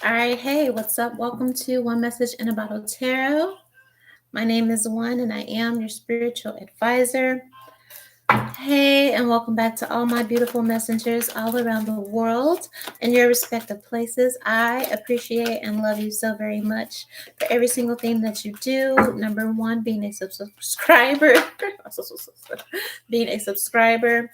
All right, hey, what's up? Welcome to One Message in a Bottle Tarot. My name is O.N.E and I am your spiritual advisor. Hey, and welcome back to all my beautiful messengers all around the world in your respective places. I appreciate and love you so very much for every single thing that you do. Number one, being a subscriber. Being a subscriber.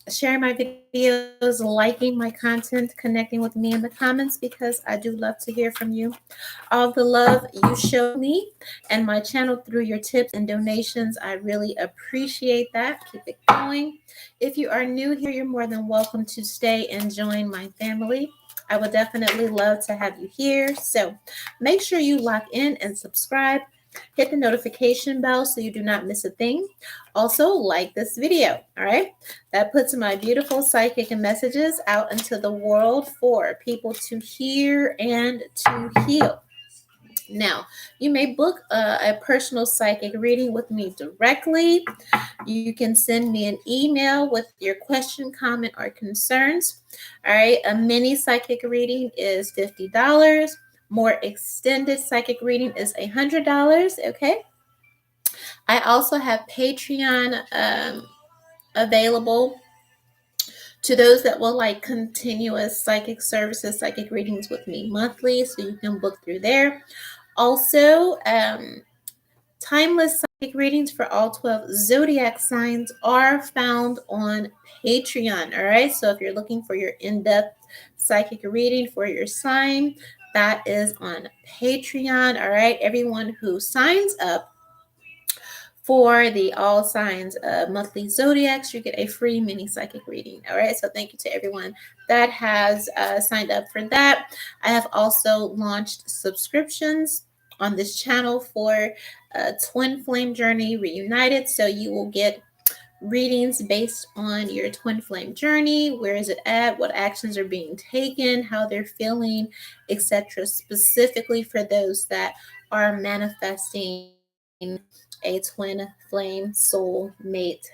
Sharing my videos, liking my content, connecting with me in the comments because I do love to hear from you. All the love you show me and my channel through your tips and donations, I really appreciate that. Keep it going. If you are new here, you're more than welcome to stay and join my family. I would definitely love to have you here. So make sure you lock in and subscribe. Hit the notification bell so you do not miss a thing. Also, like this video, all right? That puts my beautiful psychic messages out into the world for people to hear and to heal. Now, you may book a personal psychic reading with me directly. You can send me an email with your question, comment, or concerns. All right, a mini psychic reading is $50. More extended psychic reading is $100. Okay. I also have Patreon available to those that will like continuous psychic services, psychic readings with me monthly, so you can book through there. Also, timeless psychic readings for all 12 zodiac signs are found on Patreon. All right, so if you're looking for your in-depth psychic reading for your sign, that is on Patreon. All right, everyone who signs up for the all signs monthly zodiacs, you get a free mini psychic reading. All right, so thank you to everyone that has signed up for that. I have also launched subscriptions on this channel for Twin Flame Journey Reunited, so you will get readings based on your twin flame journey. Where is it at? What actions are being taken? How they're feeling, etc. Specifically for those that are manifesting a twin flame soul mate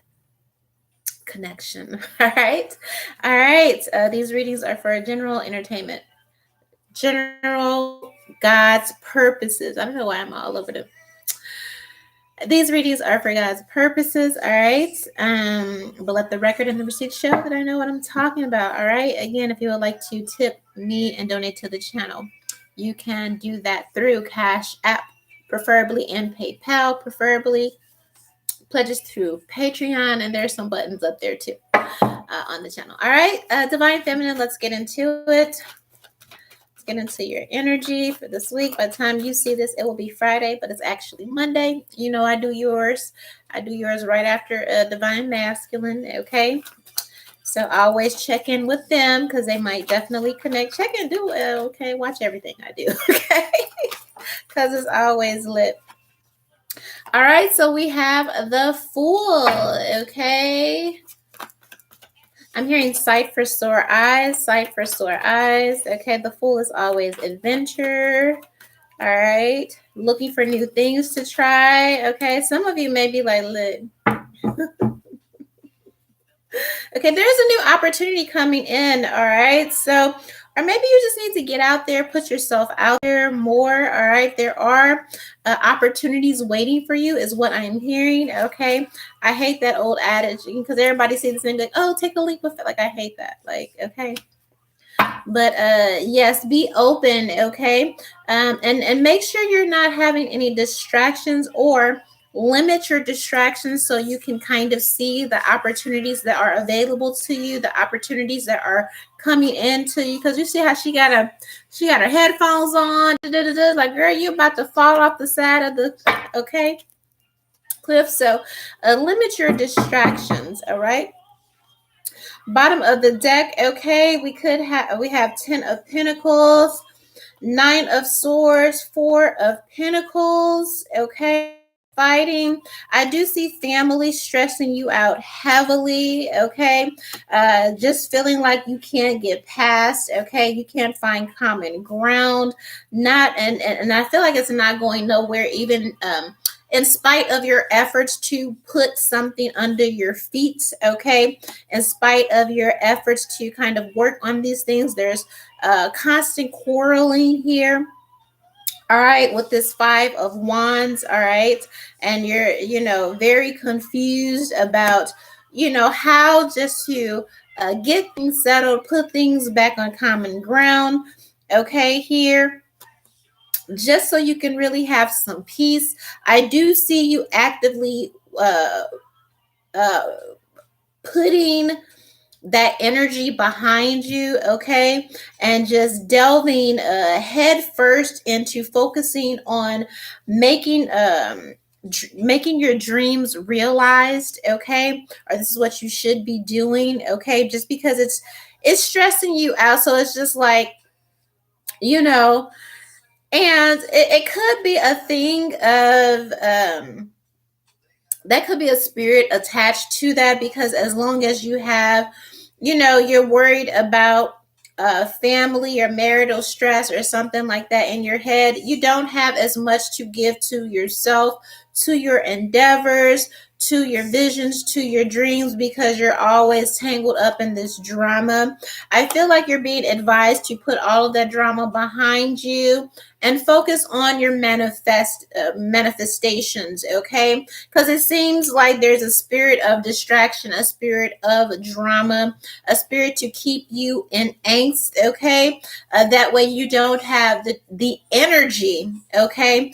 connection. All right. These readings are for general entertainment, general God's purposes. I don't know why I'm all over them. These readings are for God's purposes, all right? But let the record and the receipt show that I know what I'm talking about, all right? Again, if you would like to tip me and donate to the channel, you can do that through Cash App, preferably, and PayPal, preferably. Pledges through Patreon, and there's some buttons up there too on the channel. All right, Divine Feminine, let's get into it. Get into your energy for this week. By the time you see this, it will be Friday, but it's actually Monday. You know, I do yours right after Divine Masculine. Okay, so always check in with them because they might definitely connect. Check and do it. Okay, watch everything I do. Okay, because it's always lit. All right, so we have the Fool. Okay, I'm hearing sight for sore eyes, sight for sore eyes. Okay, the Fool is always adventure. All right, looking for new things to try. Okay, some of you may be like, look. Okay, there's a new opportunity coming in. All right, so, or maybe you just need to get out there, put yourself out there more. All right, there are opportunities waiting for you, is what I'm hearing. Okay, I hate that old adage because everybody sees this thing like, oh, take a leap of faith. Like, I hate that. Like, okay. But yes, be open, okay? And make sure you're not having any distractions, or limit your distractions so you can kind of see the opportunities that are available to you, the opportunities that are coming into you. Because you see how she got her headphones on, like, girl, you about to fall off the side of the cliff. So limit your distractions, all right? Bottom of the deck, okay, we have 10 of Pentacles, 9 of Swords, 4 of Pentacles, okay. fighting. I do see family stressing you out heavily, okay? Just feeling like you can't get past, okay? You can't find common ground. Not and I feel like it's not going nowhere, even in spite of your efforts to put something under your feet, okay? In spite of your efforts to kind of work on these things, there's constant quarreling here. All right, with this five of wands. All right, and you're, very confused about, how just to get things settled, put things back on common ground. Okay, here, just so you can really have some peace. I do see you actively uh putting that energy behind you, okay, and just delving head first into focusing on making making your dreams realized, okay, or this is what you should be doing, okay, just because it's stressing you out. So it's just like, you know and it could be a thing of that could be a spirit attached to that, because as long as you have, you're worried about family or marital stress or something like that in your head, you don't have as much to give to yourself, to your endeavors, to your visions, to your dreams, because you're always tangled up in this drama. I feel like you're being advised to put all of that drama behind you and focus on your manifestations, okay? Because it seems like there's a spirit of distraction, a spirit of drama, a spirit to keep you in angst, okay? That way you don't have the energy, okay,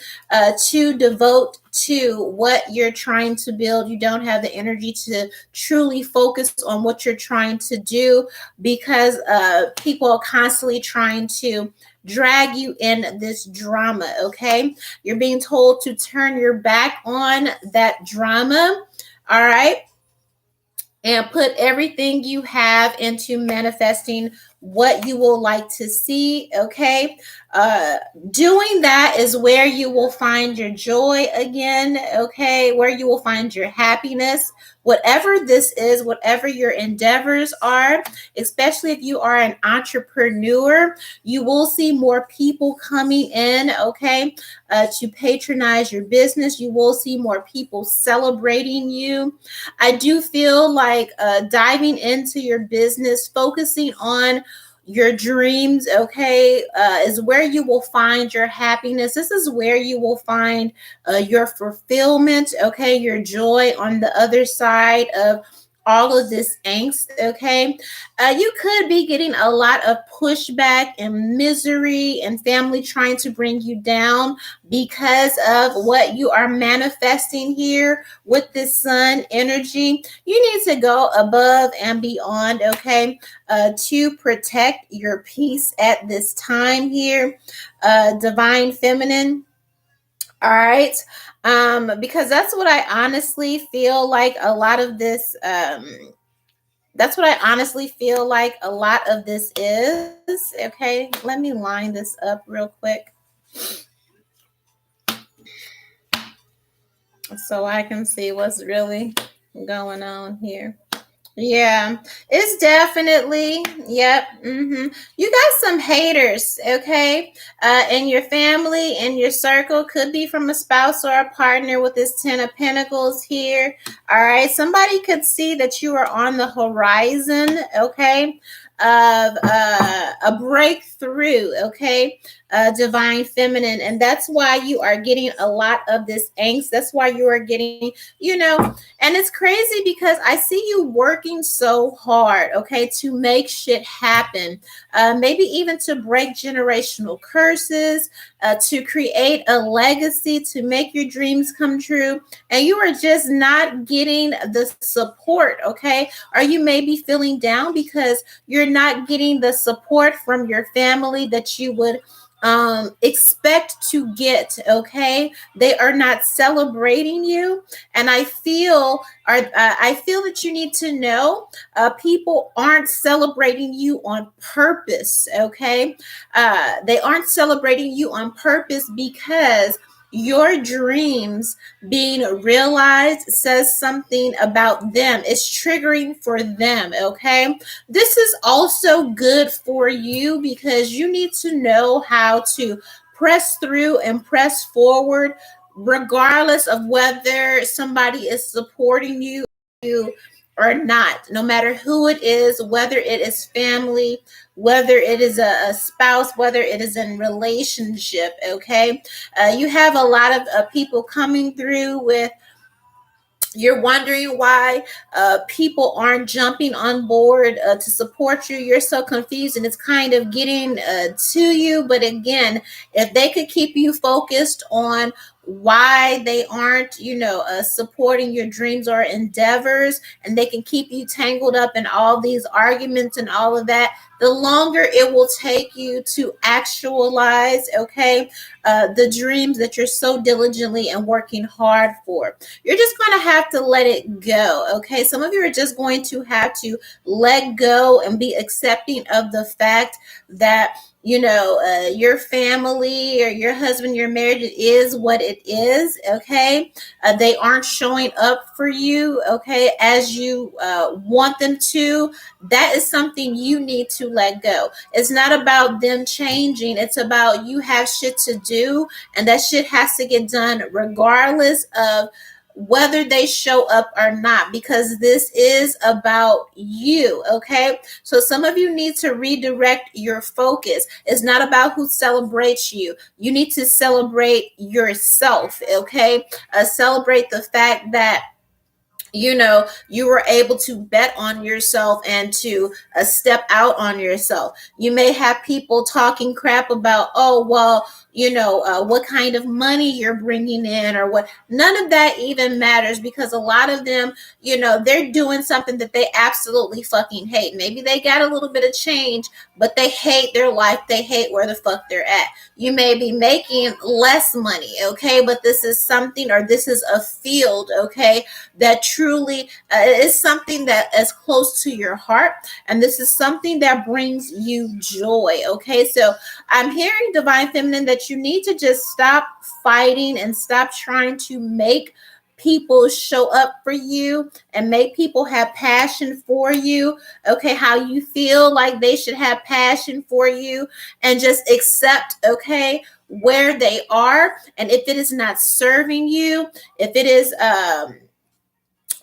to devote to what you're trying to build. You don't have the energy to truly focus on what you're trying to do, because people are constantly trying to drag you in this drama, okay? You're being told to turn your back on that drama, all right? And put everything you have into manifesting what you will like to see, okay? uh Doing that is where you will find your joy again, okay, where you will find your happiness, whatever this is, whatever your endeavors are. Especially if you are an entrepreneur, you will see more people coming in, okay, to patronize your business. You will see more people celebrating you. I do feel like diving into your business, focusing on your dreams, okay, is where you will find your happiness. This is where you will find your fulfillment, okay, your joy on the other side of all of this angst, okay. You could be getting a lot of pushback and misery and family trying to bring you down because of what you are manifesting here with this sun energy. You need to go above and beyond, okay, to protect your peace at this time here, divine feminine. All right. Because that's what I honestly feel like a lot of this that's what I honestly feel like a lot of this is. Okay, let me line this up real quick so I can see what's really going on here. Yeah, it's definitely, yep. You got some haters, okay? In your family, in your circle, could be from a spouse or a partner with this 10 of Pentacles here. All right, somebody could see that you are on the horizon, okay, of a breakthrough, okay, divine feminine. And that's why you are getting a lot of this angst. That's why you are getting, and it's crazy because I see you working so hard, okay, to make shit happen. Maybe even to break generational curses, to create a legacy, to make your dreams come true. And you are just not getting the support, okay? Or you may be feeling down because you're not getting the support from your family that you would expect to get, okay? They are not celebrating you. And I feel that you need to know people aren't celebrating you on purpose, okay? They aren't celebrating you on purpose because your dreams being realized says something about them. It's triggering for them, okay? This is also good for you because you need to know how to press through and press forward, regardless of whether somebody is supporting you or not, no matter who it is, whether it is family, whether it is a spouse, whether it is in relationship, okay? You have a lot of people coming through with, you're wondering why people aren't jumping on board to support you. You're so confused and it's kind of getting to you. But again, if they could keep you focused on why they aren't, supporting your dreams or endeavors, and they can keep you tangled up in all these arguments and all of that, the longer it will take you to actualize, okay, the dreams that you're so diligently and working hard for. You're just going to have to let it go, okay? Some of you are just going to have to let go and be accepting of the fact that your family or your husband, your marriage, it is what it is, okay? They aren't showing up for you, okay, as you want them to. That is something you need to let go. It's not about them changing. It's about you have shit to do, and that shit has to get done regardless of whether they show up or not, because this is about you, okay? So some of you need to redirect your focus. It's not about who celebrates you. You need to celebrate yourself, okay? Celebrate the fact that you were able to bet on yourself and to step out on yourself. You may have people talking crap about, oh, well, what kind of money you're bringing in or what. None of that even matters, because a lot of them, they're doing something that they absolutely fucking hate. Maybe they got a little bit of change, but they hate their life. They hate where the fuck they're at. You may be making less money, okay, but this is something, or this is a field, okay, that truly is something that is close to your heart, and this is something that brings you joy, okay? So I'm hearing, divine feminine, that you need to just stop fighting and stop trying to make people show up for you and make people have passion for you, okay, how you feel like they should have passion for you, and just accept, okay, where they are. And if it is not serving you, if it is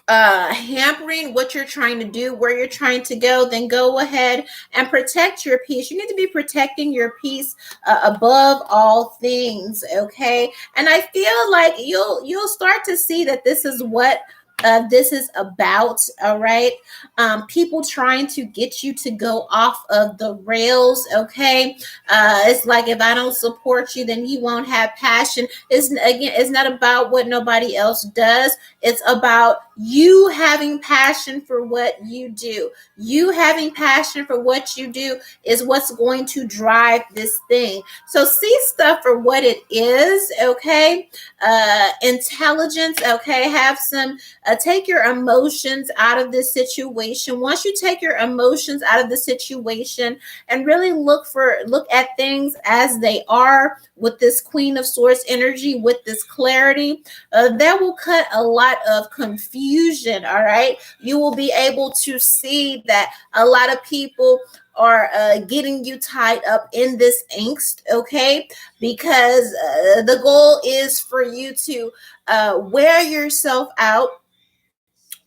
hampering what you're trying to do, where you're trying to go, then go ahead and protect your peace. You need to be protecting your peace above all things, okay? And I feel like you'll start to see that this is what this is about, all right? People trying to get you to go off of the rails, okay? It's like, if I don't support you, then you won't have passion. It's not about what nobody else does. It's about you having passion for what you do. You having passion for what you do is what's going to drive this thing. So see stuff for what it is, okay? Intelligence, okay? Have some, take your emotions out of this situation. Once you take your emotions out of the situation and really look at things as they are, with this Queen of Swords energy, with this clarity, that will cut a lot of confusion, all right? You will be able to see that a lot of people are getting you tied up in this angst, okay? Because the goal is for you to wear yourself out,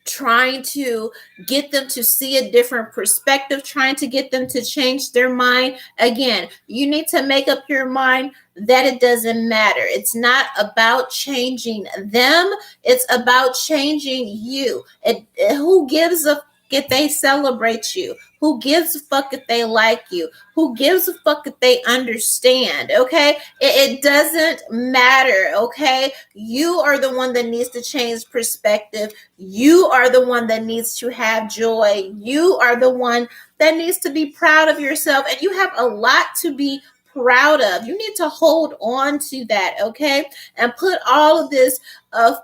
trying to get them to see a different perspective, trying to get them to change their mind. Again, you need to make up your mind that it doesn't matter. It's not about changing them. It's about changing you. Who gives a if they celebrate you? Who gives a fuck if they like you? Who gives a fuck if they understand? Okay, it doesn't matter. Okay, you are the one that needs to change perspective. You are the one that needs to have joy. You are the one that needs to be proud of yourself, and you have a lot to be proud of. You need to hold on to that, okay, and put all of this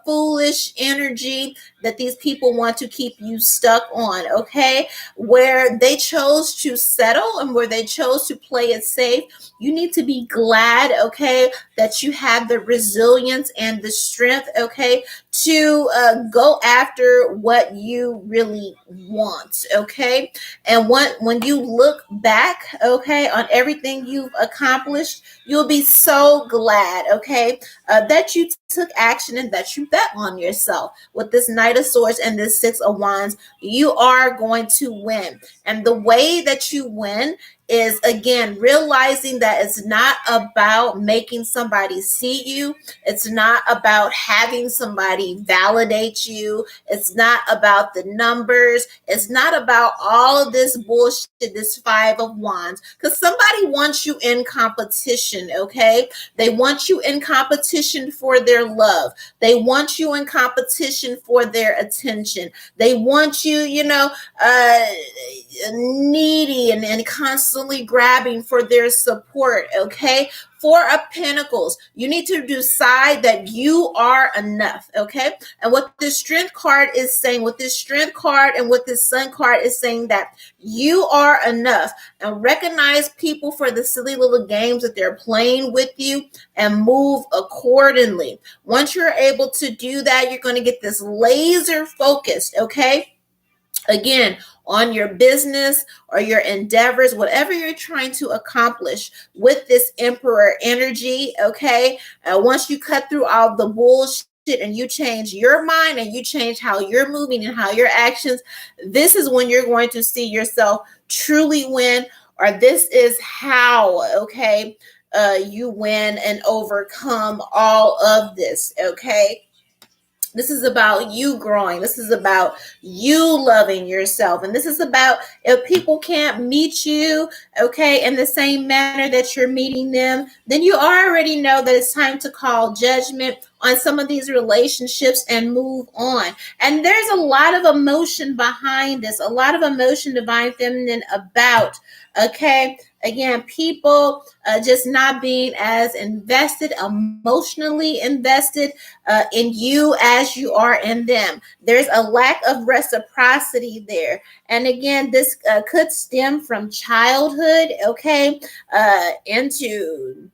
foolish energy that these people want to keep you stuck on, okay? Where they chose to settle and where they chose to play it safe, you need to be glad, okay, that you have the resilience and the strength, okay, to go after what you really want, okay? And when you look back, okay, on everything you've accomplished, you'll be so glad, okay, that you took action and that you bet on yourself. With this Knight of Swords and this Six of Wands, you are going to win. And the way that you win is, again, realizing that it's not about making somebody see you. It's not about having somebody validate you. It's not about the numbers. It's not about all of this bullshit, this Five of Wands, because somebody wants you in competition, okay? They want you in competition for their love. They want you in competition for their attention. They want you, needy and constantly grabbing for their support, okay? Four of Pentacles, you need to decide that you are enough, okay? And what this Strength card is saying, with this Strength card and with this Sun card is saying that you are enough, and recognize people for the silly little games that they're playing with you and move accordingly. Once you're able to do that, you're going to get this laser focused, okay? Again, on your business or your endeavors, whatever you're trying to accomplish with this Emperor energy, okay? Once you cut through all the bullshit and you change your mind and you change how you're moving and how your actions, this is when you're going to see yourself truly win, or this is how, okay, you win and overcome all of this, okay? This is about you growing. This is about you loving yourself. And this is about, if people can't meet you, okay, in the same manner that you're meeting them, then you already know that it's time to call judgment on some of these relationships and move on. And there's a lot of emotion behind this, a lot of emotion, Divine Feminine, about, okay, again, people just not being as invested, emotionally invested in you as you are in them. There's a lack of reciprocity there. And again, this could stem from childhood, okay, into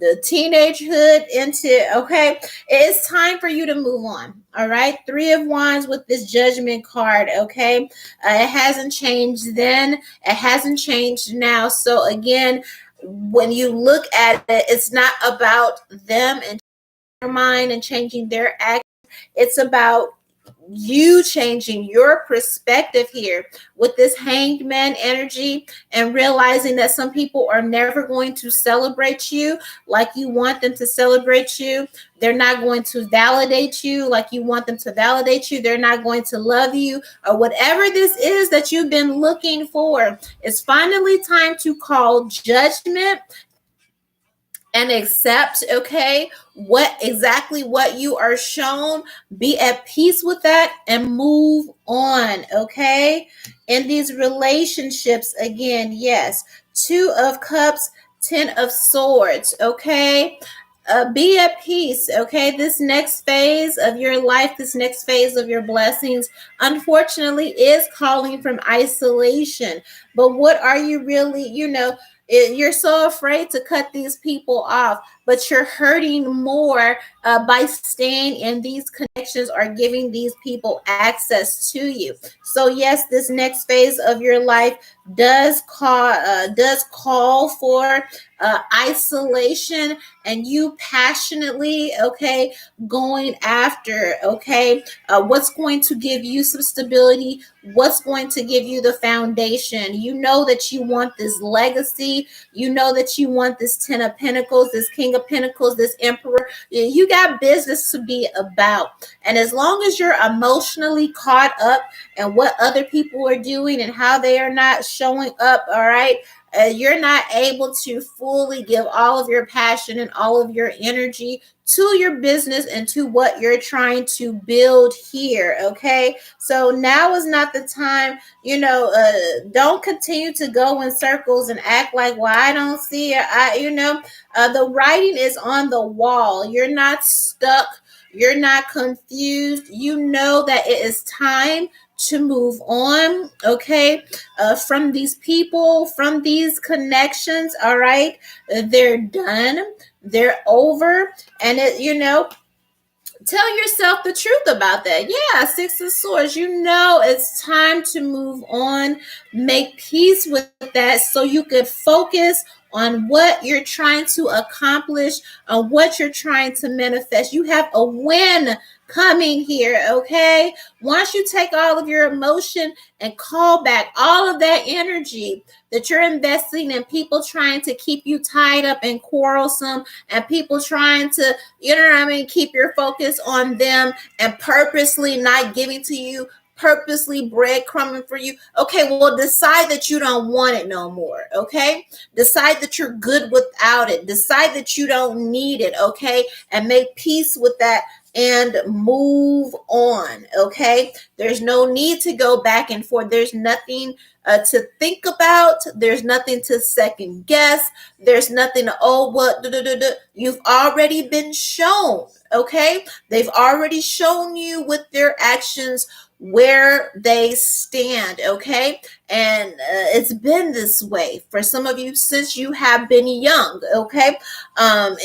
the teenagehood, into, okay, it's time for you to move on. All right, Three of Wands with this Judgment card, okay? It hasn't changed then, it hasn't changed now. So again, when you look at it, it's not about them and their mind and changing their act. It's about you changing your perspective here with this Hanged Man energy, and realizing that some people are never going to celebrate you like you want them to celebrate you. They're not going to validate you like you want them to validate you. They're not going to love you, or whatever this is that you've been looking for. It's finally time to call judgment and accept, okay, what you are shown. Be at peace with that and move on, okay? In these relationships, again, yes, Two of Cups, Ten of Swords, okay? Be at peace, okay? This next phase of your life, this next phase of your blessings, unfortunately, is calling from isolation. But what are you really, you're so afraid to cut these people off, but you're hurting more by staying in these connections or giving these people access to you. So yes, this next phase of your life does call for isolation, and you passionately, okay, going after, okay, what's going to give you some stability, what's going to give you the foundation. You know that you want this legacy. You know that you want this Ten of Pentacles, this King of Pentacles, this Emperor. You got business to be about. And as long as you're emotionally caught up in what other people are doing and how they are not showing up, all right, you're not able to fully give all of your passion and all of your energy to your business and to what you're trying to build here, okay? So now is not the time, don't continue to go in circles and act like, well, I don't see it. The writing is on the wall. You're not stuck, You're not confused. You know that it is time to move on, okay, from these people, from these connections. All right, they're done, they're over, and tell yourself the truth about that. Yeah, Six of Swords. You know it's time to move on. Make peace with that so you could focus on what you're trying to accomplish, on what you're trying to manifest. You have a win coming here, okay? Once you take all of your emotion and call back all of that energy that you're investing in people trying to keep you tied up and quarrelsome, and people trying to, keep your focus on them and purposely not giving to you, purposely breadcrumbing for you. Okay, well, decide that you don't want it no more. Okay, decide that you're good without it. Decide that you don't need it. Okay, and make peace with that and move on. Okay, there's no need to go back and forth. There's nothing to think about. There's nothing to second guess. There's nothing to, oh, what, you've already been shown, okay? They've already shown you with their actions where they stand, okay? And it's been this way for some of you since you have been young, okay?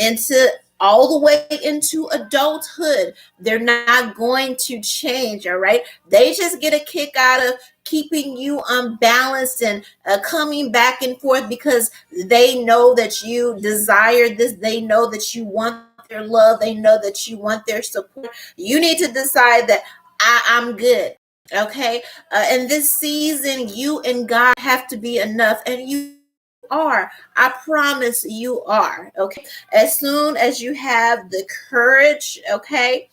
Into all the way into adulthood, they're not going to change, all right? They just get a kick out of keeping you unbalanced and coming back and forth because they know that you desire this. They know that you want their love. They know that you want their support. You need to decide that I'm good. Okay. In this season, you and God have to be enough, and you are. I promise you are. Okay. As soon as you have the courage, okay,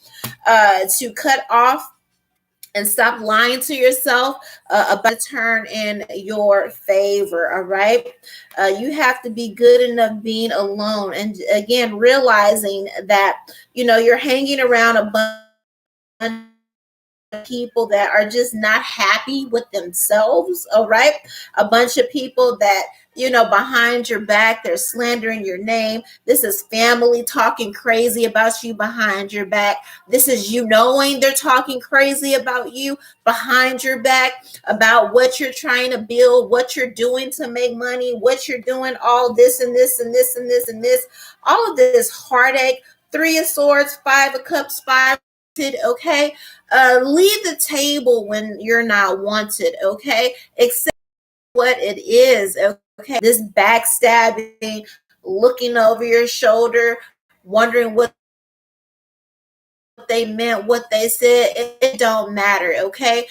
to cut off and stop lying to yourself about to turn in your favor. All right. You have to be good enough being alone. And again, realizing that, you're hanging around a bunch of people that are just not happy with themselves. All right. A bunch of people that, behind your back, they're slandering your name. This is family talking crazy about you behind your back. This is you knowing they're talking crazy about you behind your back, about what you're trying to build, what you're doing to make money, what you're doing, all this and this and this and this and this, all of this heartache. Three of Swords, Five of Cups, Five. Okay, leave the table when you're not wanted. Okay, accept what it is. Okay, this backstabbing, looking over your shoulder, wondering what they meant, what they said, it don't matter. Okay,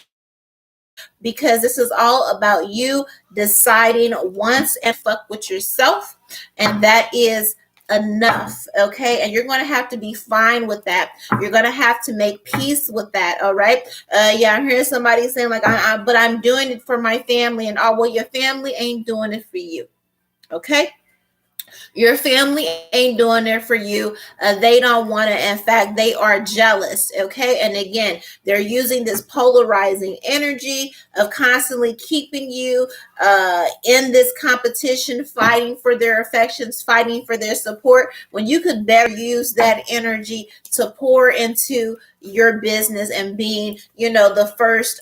because this is all about you deciding once and fuck with yourself, and that is enough. Okay, and you're going to have to be fine with that. You're going to have to make peace with that. All right. Yeah, I'm hearing somebody saying like, but I'm doing it for my family, and well, your family ain't doing it for you. Okay, your family ain't doing it for you. They don't want it. In fact, they are jealous. Okay. And again, they're using this polarizing energy of constantly keeping you in this competition, fighting for their affections, fighting for their support, when you could better use that energy to pour into your business and being, the first,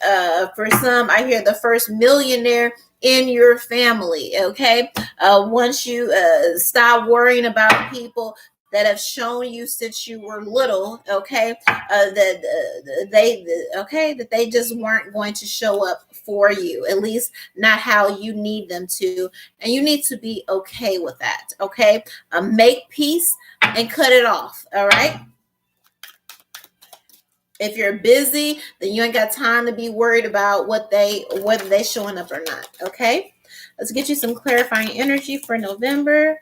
for some, I hear the first millionaire in your family. Okay. Once you stop worrying about people that have shown you since you were little, okay, that they just weren't going to show up for you, at least not how you need them to, and you need to be okay with that. Okay, make peace and cut it off. All right. If you're busy, then you ain't got time to be worried about whether they showing up or not. Okay, let's get you some clarifying energy for November.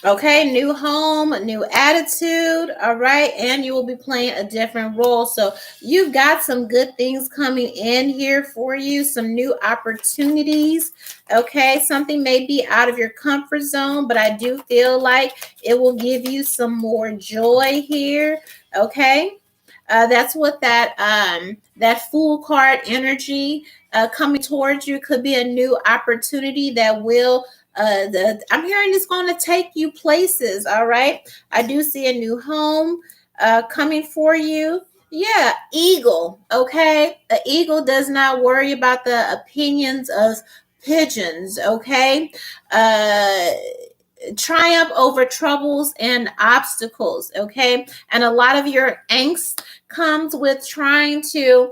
Okay, new home, new attitude. All right, and you will be playing a different role. So you've got some good things coming in here for you, some new opportunities. Okay, something may be out of your comfort zone, but I do feel like it will give you some more joy here. Okay. That's what that Fool card energy coming towards you could be a new opportunity that will. I'm hearing it's going to take you places. All right, I do see a new home coming for you. Yeah, eagle. Okay, an eagle does not worry about the opinions of pigeons. Okay, uh, triumph over troubles and obstacles. Okay, and a lot of your angst comes with trying to,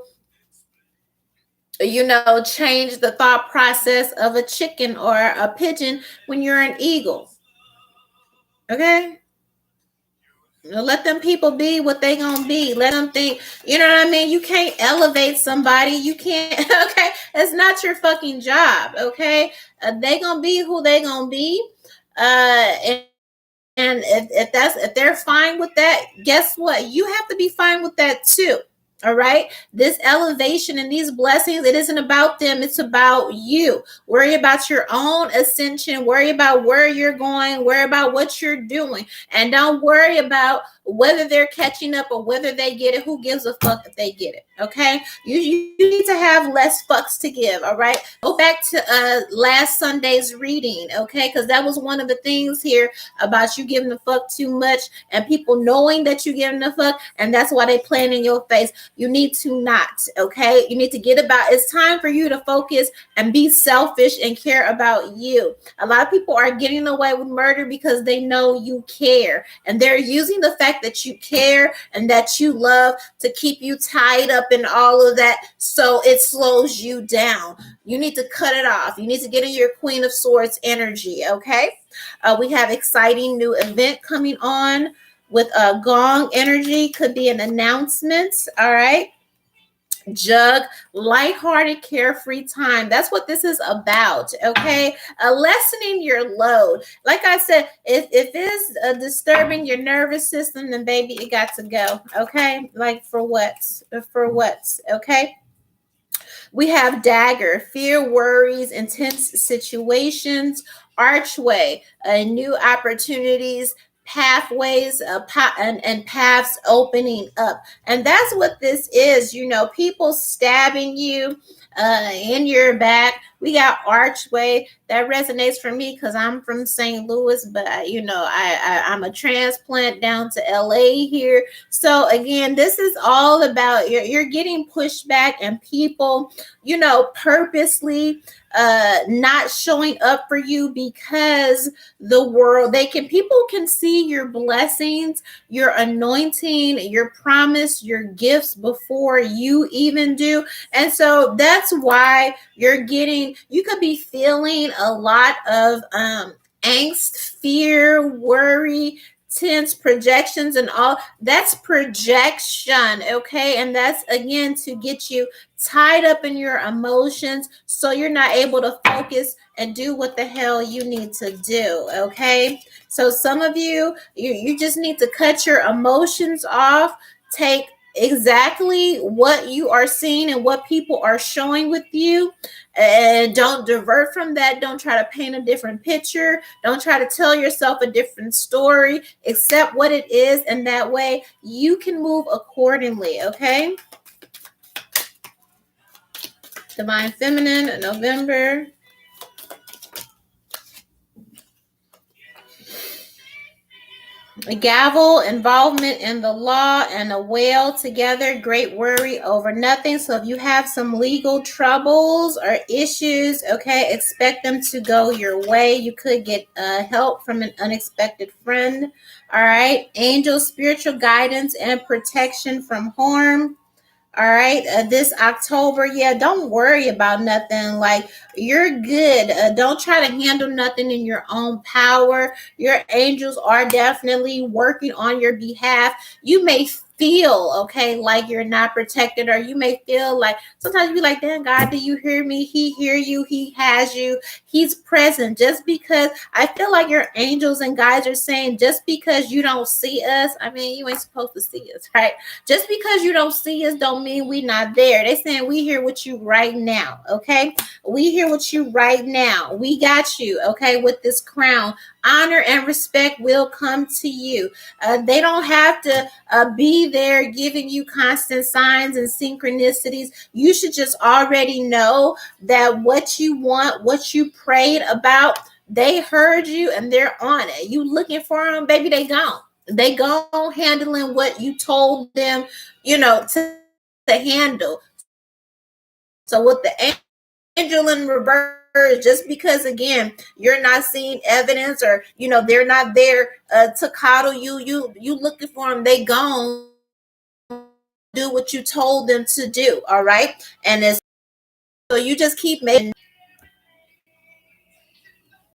change the thought process of a chicken or a pigeon when you're an eagle. Okay, let them people be what they gonna be. Let them think. You know what I mean? You can't elevate somebody. You can't. Okay, it's not your fucking job. Okay, they gonna be who they gonna be. And if they're fine with that, guess what? You have to be fine with that too. All right. This elevation and these blessings, it isn't about them. It's about you. Worry about your own ascension. Worry about where you're going. Worry about what you're doing. And don't worry about whether they're catching up or whether they get it. Who gives a fuck if they get it? Okay. You need to have less fucks to give. All right. Go back to last Sunday's reading. Okay. Because that was one of the things here about you giving the fuck too much and people knowing that you're giving the fuck. And that's why they playing in your face. You need to not, okay? You need to get about, it's time for you to focus and be selfish and care about you. A lot of people are getting away with murder because they know you care. And they're using the fact that you care and that you love to keep you tied up in all of that so it slows you down. You need to cut it off. You need to get in your Queen of Swords energy, okay? We have exciting new event coming on with a gong energy, could be an announcement. All right. Jug, lighthearted, carefree time. That's what this is about. Okay. Lessening your load. Like I said, if it's disturbing your nervous system, then baby, it got to go. Okay. Like for what? For what? Okay. We have dagger, fear, worries, intense situations, archway, new opportunities, pathways, and paths opening up. And that's what this is. People stabbing you in your back. We got archway that resonates for me because I'm from St. Louis, but I'm a transplant down to LA here. So again, this is all about you're getting pushed back and people, purposely not showing up for you because people can see your blessings, your anointing, your promise, your gifts before you even do. And so that's why you could be feeling a lot of angst, fear, worry, tense projections, and all that's projection. Okay. And that's again to get you tied up in your emotions so you're not able to focus and do what the hell you need to do. Okay. So some of you just need to cut your emotions off, take exactly what you are seeing and what people are showing with you, and don't divert from that. Don't try to paint a different picture. Don't try to tell yourself a different story. Accept what it is, and that way you can move accordingly. Okay. Divine Feminine, November. A gavel, involvement in the law, and a whale together, great worry over nothing. So if you have some legal troubles or issues, okay, expect them to go your way. You could get help from an unexpected friend. All right. Angels, spiritual guidance and protection from harm. All right. This October, don't worry about nothing. Like, you're good. Don't try to handle nothing in your own power. Your angels are definitely working on your behalf. You may feel, okay, like you're not protected, or you may feel like sometimes you be like, damn, God, do you hear me? He hear you. He has you. He's present. Just because I feel like your angels and guides are saying, just because you don't see us, I mean, you ain't supposed to see us, right? Just because you don't see us don't mean we not there. They saying we here with you right now, okay? We here with you right now. We got you, okay, with this crown honor and respect will come to you. They don't have to be there giving you constant signs and synchronicities. You should just already know that what you want, what you prayed about, they heard you and they're on it. You looking for them, baby, they gone handling what you told them, to handle. So with the angel in reverse, just because again you're not seeing evidence, or they're not there to coddle you looking for them, they gone do what you told them to do. All right. And as so you just keep making